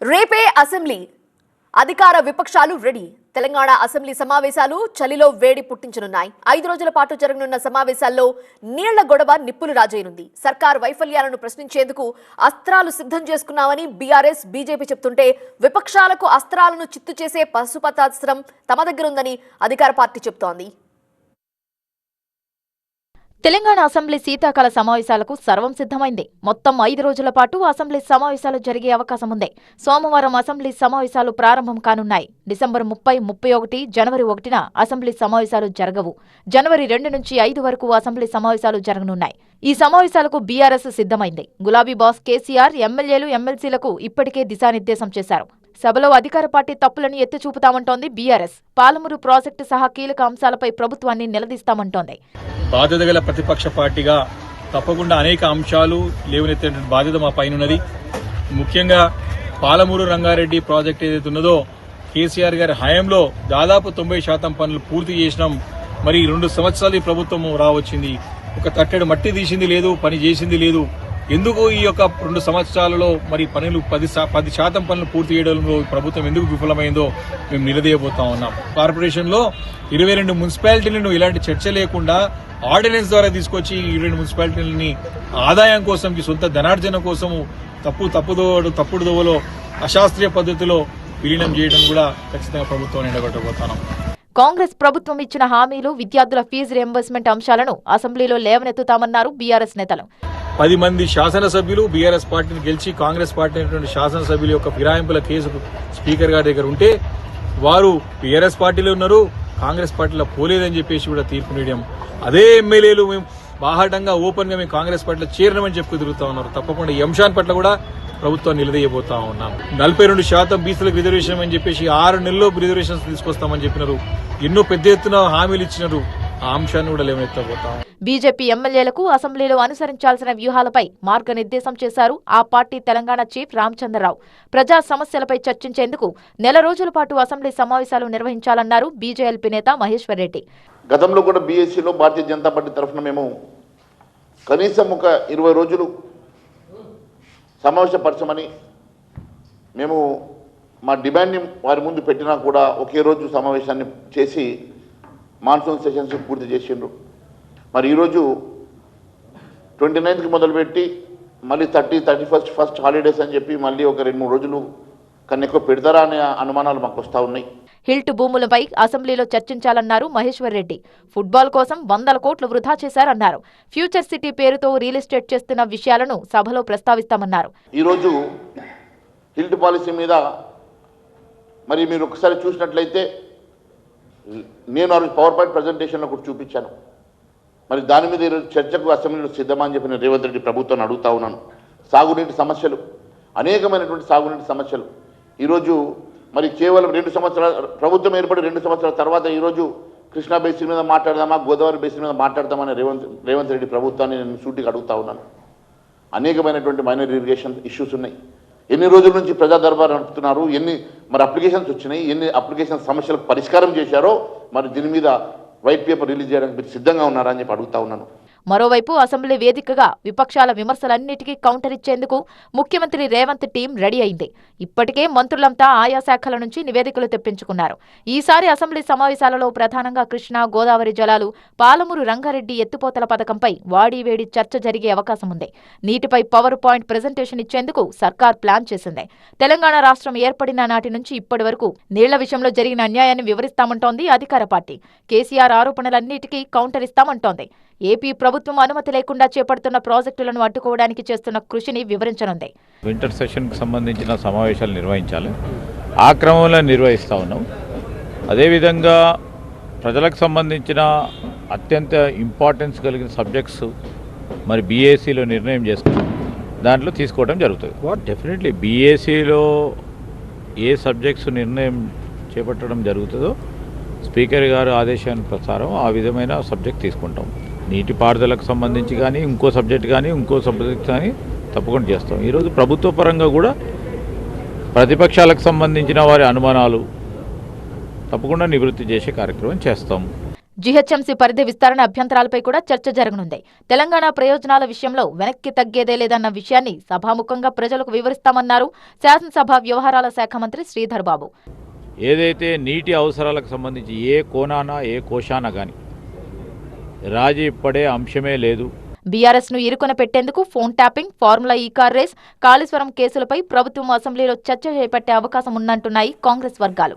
రేపే అసెంబ్లీ అధికార విపక్షాలు రెడీ. తెలంగాణ అసెంబ్లీ సమావేశాలు చలిలో వేడి పుట్టించనున్నాయి. 5 రోజుల పాటు జరగనున్న సమావేశాల్లో నీళ్ల గొడవ నిప్పులు రాజేయనుంది. సర్కార్ వైఫల్యాలను ప్రశ్నించేందుకు అస్త్రాలు సిద్ధం చేసుకున్నామని బీఆర్ఎస్ బీజేపీ చెప్తుంటే, విపక్షాలకు అస్త్రాలను చిత్తు చేసే పశుపతాస్త్రం తమ దగ్గర ఉందని అధికార పార్టీ చెబుతోంది. తెలంగాణ అసెంబ్లీ శీతాకాల సమావేశాలకు సర్వం సిద్ధమైంది. మొత్తం 5 రోజుల పాటు అసెంబ్లీ సమావేశాలు జరిగే అవకాశం ఉంది. సోమవారం అసెంబ్లీ సమావేశాలు ప్రారంభం కానున్నాయి. డిసెంబర్ 30, 31, జనవరి 1న అసెంబ్లీ సమావేశాలు జరగవు. జనవరి 2 నుంచి 5 వరకు అసెంబ్లీ సమావేశాలు జరగనున్నాయి. ఈ సమావేశాలకు బీఆర్ఎస్ సిద్ధమైంది. గులాబీ బాస్ కేసీఆర్ ఎమ్మెల్యేలు, ఎమ్మెల్సీలకు ఇప్పటికే దిశానిర్దేశం చేశారు. సభలో అధికార పార్టీ తప్పులను ఎత్తి చూపుతామంటోంది బీఆర్ఎస్. పాలమూరు ప్రాజెక్టు సహా కీలక అంశాలపై ప్రభుత్వాన్ని నిలదీస్తామంటోంది. బాధ్యత గల ప్రతిపక్ష పార్టీగా తప్పకుండా అనేక అంశాలు లేవనెత్తే బాధ్యత మా పైనన్నది. ముఖ్యంగా పాలమూరు రంగారెడ్డి ప్రాజెక్టు ఏదైతే ఉన్నదో కేసీఆర్ గారి హయాంలో దాదాపు 90% పనులు పూర్తి చేసినాం. మరి 2 సంవత్సరాలు ఈ ప్రభుత్వం రావచ్చింది, ఒక తట్టెడు మట్టి తీసింది లేదు, పని చేసింది లేదు. ఎందుకు ఈ యొక్క 2 సంవత్సరాలలో మరి పనులు 10% పనులు పూర్తి చేయడంలో ప్రభుత్వం ఎందుకు విఫలమైందో మేము నిలదీయబోతా ఉన్నాం. కార్పొరేషన్ లో 22 మున్సిపాలిటీలను ఇలాంటి చర్చ లేకుండా ఆర్డినెన్స్ ద్వారా తీసుకొచ్చి 22 మున్సిపాలిటీలని ఆదాయం కోసం, సొంత ధనార్జన కోసం తప్పుడు దోవలో అశాస్త్రీయ పద్ధతిలో విలీనం చేయడం కూడా ఖచ్చితంగా ప్రభుత్వం ఎండగొట్టబోతున్నాం. కాంగ్రెస్ ప్రభుత్వం ఇచ్చిన హామీలు, విద్యార్థుల ఫీజు రియంబర్స్మెంట్ అంశాలను అసెంబ్లీలో లేవనెత్తుతామన్నారు బీఆర్ఎస్ నేతలు. 10 మంది శాసనసభ్యులు బీఆర్ఎస్ పార్టీని గెలిచి కాంగ్రెస్ పార్టీ అయినటువంటి శాసనసభ్యుల యొక్క ఫిరాయింపుల కేసు స్పీకర్ గారి దగ్గర ఉంటే వారు బీఆర్ఎస్ పార్టీలో ఉన్నారు, కాంగ్రెస్ పార్టీలో పోలేదని చెప్పేసి కూడా తీర్పు నీయడం. అదే ఎమ్మెల్యేలు మేము బాహాటంగా ఓపెన్ గా మేము కాంగ్రెస్ పార్టీలో చేరినామని చెప్పుకు తిరుగుతా ఉన్నారు. తప్పకుండా ఈ అంశాన్ని పట్ల కూడా ప్రభుత్వాన్ని నిలదీయబోతా ఉన్నాం. 42% బీసీలకు రిజర్వేషన్ అని చెప్పేసి 6 నెలల్లో రిజర్వేషన్స్ తీసుకొస్తామని చెప్పినారు. ఎన్నో పెద్ద ఎత్తున హామీలు ఇచ్చినారు. ఆ అంశాన్ని కూడా లేవనెత్తబోతాం. బీజేపీ ఎమ్మెల్యేలకు అసెంబ్లీలో అనుసరించాల్సిన వ్యూహాలపై మార్గనిర్దేశం చేశారు ఆ పార్టీ తెలంగాణ చీఫ్ రామచంద్రరావు. ప్రజా సమస్యలపై చర్చించేందుకు నెల రోజుల పాటు అసెంబ్లీ సమావేశాలు నిర్వహించాలన్నారు బీజేఎల్పీ నేత మహేశ్వర్ రెడ్డి. గతంలో కూడా బీఎస్సీలో భారతీయ జనతా పార్టీ తరఫున మేము కనీసం ఒక 20 రోజులు సమావేశపరచమని మేము మా డిమాండ్ని వారి ముందు పెట్టినా కూడా ఒకే రోజు సమావేశాన్ని చేసి మాన్సూన్ సెషన్స్ పూర్తి చేసిండ్రు. మరి ఈరోజు 29కి మొదలుపెట్టి మళ్ళీ 30, 31 ఫస్ట్ హాలిడేస్ అని చెప్పి మళ్ళీ ఒక 2-3 రోజులు కన్నా ఎక్కువ పెడతారా అనే అనుమానాలు మాకు వస్తూ ఉన్నాయి. హిల్ట్ భూములపై అసెంబ్లీలో చర్చించాలన్నారు మహేశ్వర్ రెడ్డి. ఫుట్బాల్ కోసం 100 కోట్లు వృధా చేశారన్నారు. ఫ్యూచర్ సిటీ పేరుతో రియల్ ఎస్టేట్ చేస్తున్న విషయాలను సభలో ప్రస్తావిస్తామన్నారు. ఈరోజు హిల్ట్ పాలసీ మీద మరి మీరు ఒకసారి చూసినట్లయితే నేను ఆ రోజు పవర్ పాయింట్ ప్రజెంటేషన్లో కూడా చూపించాను. మరి దాని మీద ఈరోజు చర్చకు అసెంబ్లీలో సిద్ధమని చెప్పి నేను రేవంత్ రెడ్డి ప్రభుత్వాన్ని అడుగుతా ఉన్నాను. సాగునీటి సమస్యలు, అనేకమైనటువంటి సాగునీటి సమస్యలు ఈరోజు మరి కేవలం 2 సంవత్సరాల ప్రభుత్వం ఏర్పడి 2 సంవత్సరాల తర్వాత ఈరోజు కృష్ణా బేసిన్ మీద మాట్లాడదామా, గోదావరి బేసిన్ మీద మాట్లాడదామని రేవంత్ రెడ్డి ప్రభుత్వాన్ని నేను సూటిగా అడుగుతా ఉన్నాను. అనేకమైనటువంటి మైనర్ ఇరిగేషన్ ఇష్యూస్ ఉన్నాయి. ఎన్ని రోజుల నుంచి ప్రజా దర్బార్ నడుపుతున్నారు, ఎన్ని మరి అప్లికేషన్స్ వచ్చినాయి, ఎన్ని అప్లికేషన్ సమస్యలకు పరిష్కారం చేశారో మరి దీని మీద వైట్ పేపర్ రిలీజ్ చేయడానికి మీరు సిద్ధంగా ఉన్నారా అని చెప్పి అడుగుతా ఉన్నాను. మరోవైపు అసెంబ్లీ వేదికగా విపక్షాల విమర్శలన్నిటికీ కౌంటర్ ఇచ్చేందుకు ముఖ్యమంత్రి రేవంత్ టీం రెడీ అయింది. ఇప్పటికే మంత్రులంతా ఆయా శాఖల నుంచి నివేదికలు తెప్పించుకున్నారు. ఈసారి అసెంబ్లీ సమావేశాలలో ప్రధానంగా కృష్ణా, గోదావరి జలాలు, పాలమూరు రంగారెడ్డి ఎత్తిపోతల పథకంపై వాడీవేడి చర్చ జరిగే అవకాశం ఉంది. నీటిపై పవర్ పాయింట్ ప్రెజెంటేషన్ ఇచ్చేందుకు సర్కార్ ప్లాన్ చేసింది. తెలంగాణ రాష్ట్రం ఏర్పడిన నాటి నుంచి ఇప్పటి వరకు నీళ్ల విషయంలో జరిగిన అన్యాయాన్ని వివరిస్తామంటోంది అధికార పార్టీ. కేసీఆర్ ఆరోపణలన్నిటికీ కౌంటర్ ఇస్తామంటోంది. ఏపీ ప్రభుత్వం అనుమతి లేకుండా చేపడుతున్న ప్రాజెక్టులను అడ్డుకోవడానికి చేస్తున్న కృషిని వివరించనుంది. వింటర్ సెషన్కి సంబంధించిన సమావేశాలు నిర్వహించాలి. ఆ క్రమంలో నిర్వహిస్తూ ఉన్నాం. అదేవిధంగా ప్రజలకు సంబంధించిన అత్యంత ఇంపార్టెన్స్ కలిగిన సబ్జెక్ట్స్ మరి బీఏసీలో నిర్ణయం చేసుకున్నాం, దాంట్లో తీసుకోవడం జరుగుతుంది. డెఫినెట్లీ బీఏసీలో ఏ సబ్జెక్ట్స్ నిర్ణయం చేపట్టడం జరుగుతుందో స్పీకర్ గారు ఆదేశాన్ని ప్రకారం ఆ విధమైన సబ్జెక్ట్ తీసుకుంటాం. నీటిపారుదలకు సంబంధించి కానీ ఇంకో సబ్జెక్ట్ కానీ తప్పకుండా చేస్తాం. ఈరోజు ప్రభుత్వ పరంగా కూడా ప్రతిపక్షాలకు సంబంధించిన వారి అనుమానాలు తప్పకుండా నివృత్తి చేసే కార్యక్రమం చేస్తాం. జీహెచ్ఎంసీ పరిధి విస్తరణ అభ్యంతరాలపై కూడా చర్చ జరగనుంది. తెలంగాణ ప్రయోజనాల విషయంలో వెనక్కి తగ్గేదే లేదన్న విషయాన్ని సభాముఖంగా ప్రజలకు వివరిస్తామన్నారు శాసనసభ వ్యవహారాల శాఖ మంత్రి శ్రీధర్ బాబు. ఏదైతే నీటి అవసరాలకు సంబంధించి ఏ కోణాన ఏ కోశాన కానీ రాజీ పడే అంశమే లేదు. బీఆర్ఎస్ ను ఇరుకున పెట్టేందుకు ఫోన్ ట్యాపింగ్, ఫార్ములా ఈ కార్ రేస్, కాళేశ్వరం కేసులపై ప్రభుత్వం అసెంబ్లీలో చర్చ చేపట్టే అవకాశం ఉందంటున్నాయి కాంగ్రెస్ వర్గాలు.